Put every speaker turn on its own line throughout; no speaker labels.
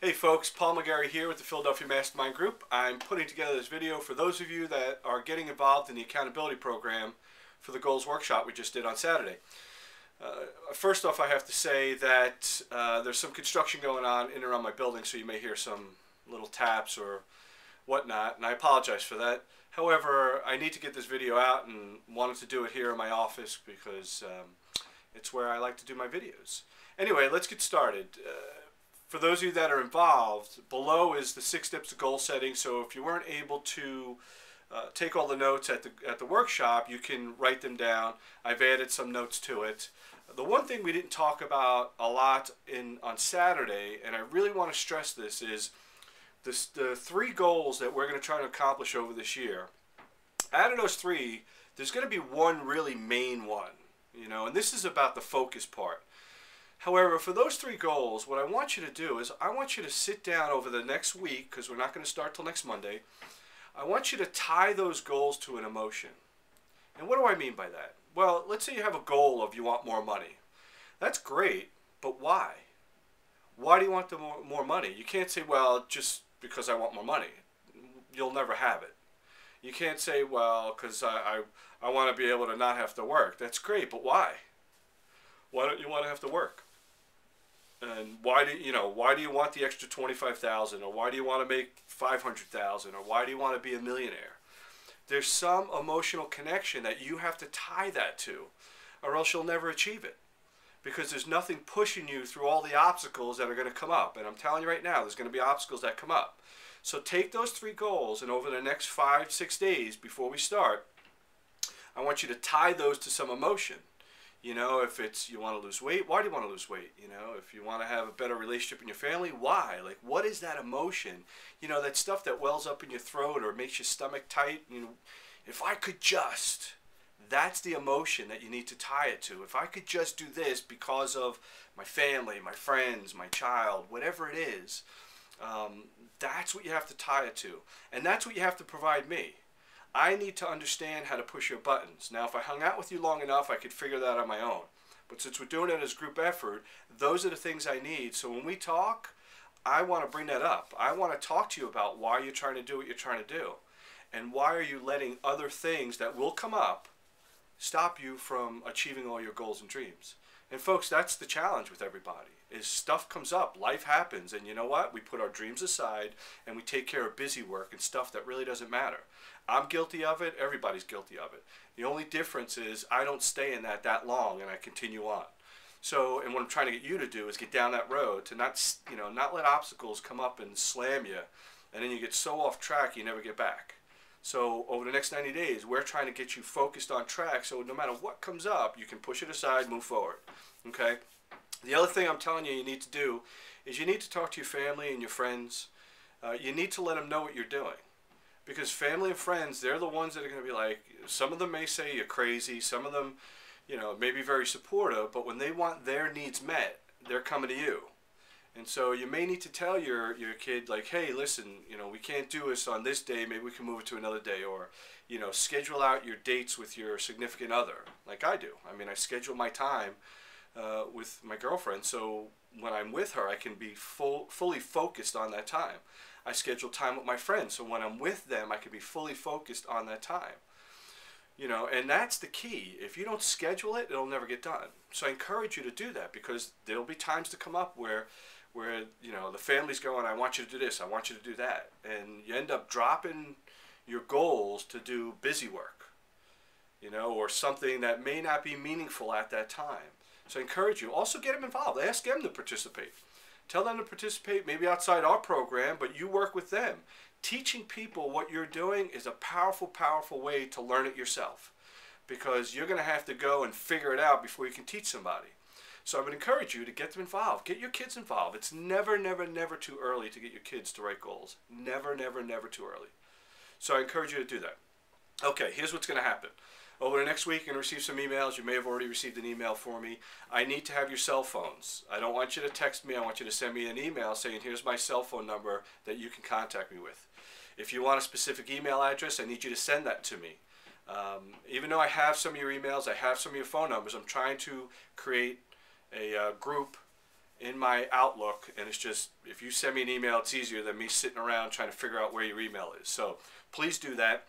Hey folks, Paul McGarry here with the Philadelphia Mastermind Group. I'm putting together this video for those of you that are getting involved in the accountability program for the Goals Workshop we just did on Saturday. First off, I have to say that there's some construction going on in and around my building, so you may hear some little taps or whatnot, and I apologize for that. However, I need to get this video out and wanted to do it here in my office because it's where I like to do my videos. Anyway, let's get started. For those of you that are involved, below is the 6 steps to goal setting. So if you weren't able to take all the notes at the workshop, you can write them down. I've added some notes to it. The one thing we didn't talk about a lot on Saturday, and I really want to stress this, is the 3 goals that we're going to try to accomplish over this year. Out of those 3, there's going to be one really main one, and this is about the focus part. However, for those 3 goals, what I want you to do is I want you to sit down over the next week, because we're not going to start till next Monday. I want you to tie those goals to an emotion. And what do I mean by that? Well, let's say you have a goal of you want more money. That's great, but why? Why do you want the more money? You can't say, well, just because I want more money. You'll never have it. You can't say, well, because I want to be able to not have to work. That's great, but why? Why don't you want to have to work? And why do you want the extra 25,000, or why do you want to make 500,000, or why do you want to be a millionaire? There's some emotional connection that you have to tie that to, or else you'll never achieve it, because there's nothing pushing you through all the obstacles that are going to come up. And I'm telling you right now, there's going to be obstacles that come up. So take those 3 goals, and over the next 5-6 days before we start, I want you to tie those to some emotion. If it's you want to lose weight, why do you want to lose weight? If you want to have a better relationship in your family, why? Like, what is that emotion? That stuff that wells up in your throat or makes your stomach tight. If I could just, that's the emotion that you need to tie it to. If I could just do this because of my family, my friends, my child, whatever it is, that's what you have to tie it to. And that's what you have to provide me. I need to understand how to push your buttons. Now, if I hung out with you long enough, I could figure that on my own. But since we're doing it as group effort, those are the things I need. So when we talk, I want to bring that up. I want to talk to you about why you're trying to do what you're trying to do. And why are you letting other things that will come up stop you from achieving all your goals and dreams? And folks, that's the challenge with everybody, is stuff comes up, life happens, and you know what? We put our dreams aside and we take care of busy work and stuff that really doesn't matter. I'm guilty of it, everybody's guilty of it. The only difference is I don't stay in that long, and I continue on. So, and what I'm trying to get you to do is get down that road to not let obstacles come up and slam you, and then you get so off track you never get back. So over the next 90 days, we're trying to get you focused on track, so no matter what comes up, you can push it aside, move forward. Okay? The other thing I'm telling you need to do is you need to talk to your family and your friends. You need to let them know what you're doing. Because family and friends, they're the ones that are going to be like, some of them may say you're crazy, some of them, may be very supportive, but when they want their needs met, they're coming to you. And so you may need to tell your kid, like, hey, listen, we can't do this on this day, maybe we can move it to another day, or, schedule out your dates with your significant other, like I do. I mean, I schedule my time with my girlfriend, so when I'm with her, I can be fully focused on that time. I schedule time with my friends, so when I'm with them, I can be fully focused on that time. And that's the key. If you don't schedule it, it'll never get done. So I encourage you to do that, because there'll be times to come up where the family's going, I want you to do this, I want you to do that. And you end up dropping your goals to do busy work, or something that may not be meaningful at that time. So I encourage you. Also get them involved. Ask them to participate. Tell them to participate maybe outside our program, but you work with them. Teaching people what you're doing is a powerful, powerful way to learn it yourself, because you're going to have to go and figure it out before you can teach somebody. So I would encourage you to get them involved. Get your kids involved. It's never, never, never too early to get your kids to write goals. Never, never, never too early. So I encourage you to do that. Okay, here's what's going to happen. Over the next week, you're going to receive some emails. You may have already received an email for me. I need to have your cell phones. I don't want you to text me. I want you to send me an email saying, here's my cell phone number that you can contact me with. If you want a specific email address, I need you to send that to me. Even though I have some of your emails, I have some of your phone numbers, I'm trying to create a group in my Outlook, and it's just, if you send me an email, it's easier than me sitting around trying to figure out where your email is. So please do that.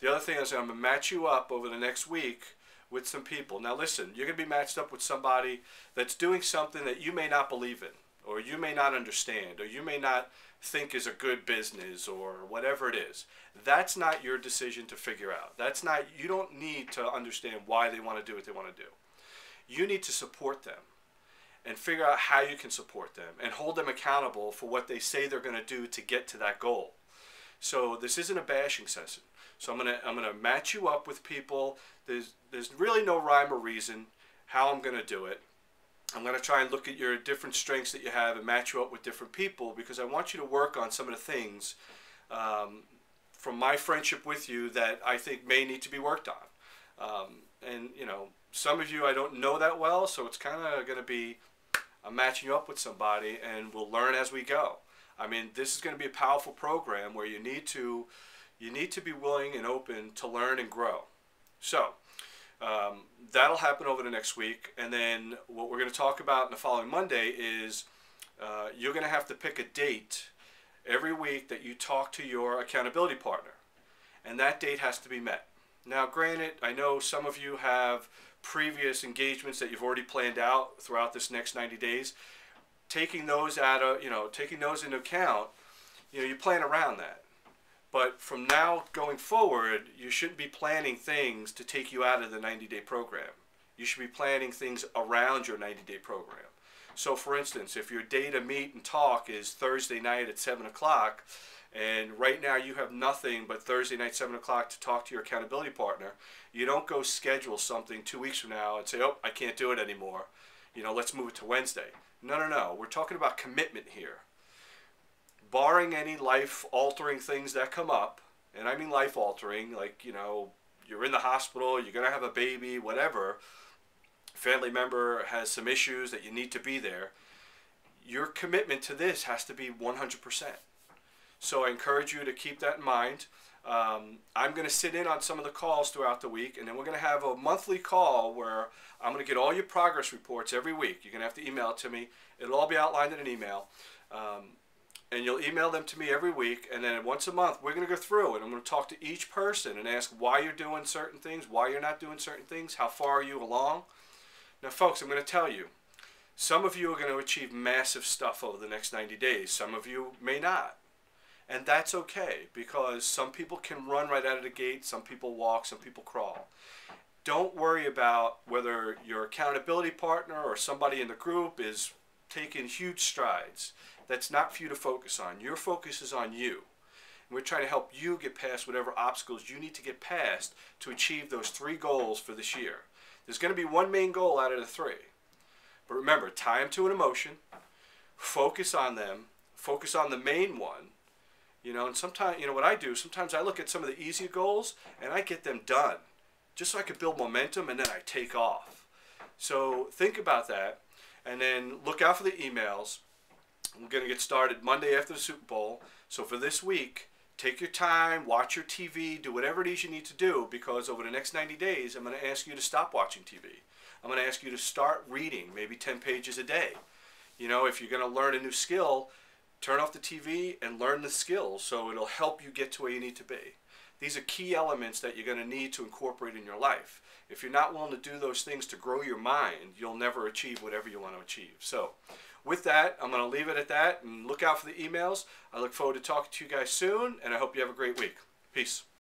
The other thing is I'm going to match you up over the next week with some people. Now listen, you're going to be matched up with somebody that's doing something that you may not believe in, or you may not understand, or you may not think is a good business, or whatever it is. That's not your decision to figure out. That's not, you don't need to understand why they want to do what they want to do. You need to support them and figure out how you can support them and hold them accountable for what they say they're going to do to get to that goal. So this isn't a bashing session. So I'm gonna match you up with people. There's really no rhyme or reason how I'm gonna do it. I'm gonna try and look at your different strengths that you have and match you up with different people, because I want you to work on some of the things from my friendship with you that I think may need to be worked on. And you know, some of you I don't know that well, so it's kind of gonna be, I'm matching you up with somebody and we'll learn as we go. I mean, this is going to be a powerful program where you need to be willing and open to learn and grow. So that'll happen over the next week, and then what we're going to talk about in the following Monday is you're going to have to pick a date every week that you talk to your accountability partner, and that date has to be met. Now granted, I know some of you have previous engagements that you've already planned out throughout this next 90 days. Taking those taking those into account, you plan around that. But from now going forward, you shouldn't be planning things to take you out of the 90-day program. You should be planning things around your 90-day program. So for instance, if your day to meet and talk is Thursday night at 7 o'clock, and right now you have nothing but Thursday night 7 o'clock to talk to your accountability partner, you don't go schedule something 2 weeks from now and say, oh, I can't do it anymore. Let's move it to Wednesday. No. We're talking about commitment here. Barring any life-altering things that come up, and I mean life-altering, like, you're in the hospital, you're going to have a baby, whatever, family member has some issues that you need to be there, your commitment to this has to be 100%. So I encourage you to keep that in mind. I'm going to sit in on some of the calls throughout the week, and then we're going to have a monthly call where I'm going to get all your progress reports every week. You're going to have to email it to me. It'll all be outlined in an email. And you'll email them to me every week, and then once a month we're going to go through it. I'm going to talk to each person and ask why you're doing certain things, why you're not doing certain things, how far are you along. Now folks, I'm going to tell you, some of you are going to achieve massive stuff over the next 90 days. Some of you may not. And that's okay, because some people can run right out of the gate, some people walk, some people crawl. Don't worry about whether your accountability partner or somebody in the group is taking huge strides. That's not for you to focus on. Your focus is on you. And we're trying to help you get past whatever obstacles you need to get past to achieve those 3 goals for this year. There's going to be one main goal out of the 3. But remember, tie them to an emotion, focus on them, focus on the main one. And sometimes, what I do, sometimes I look at some of the easier goals and I get them done just so I can build momentum, and then I take off. So think about that, and then look out for the emails. We're going to get started Monday after the Super Bowl. So for this week, take your time, watch your TV, do whatever it is you need to do, because over the next 90 days, I'm going to ask you to stop watching TV. I'm going to ask you to start reading, maybe 10 pages a day. If you're going to learn a new skill, turn off the TV and learn the skills so it'll help you get to where you need to be. These are key elements that you're going to need to incorporate in your life. If you're not willing to do those things to grow your mind, you'll never achieve whatever you want to achieve. So with that, I'm going to leave it at that and look out for the emails. I look forward to talking to you guys soon, and I hope you have a great week. Peace.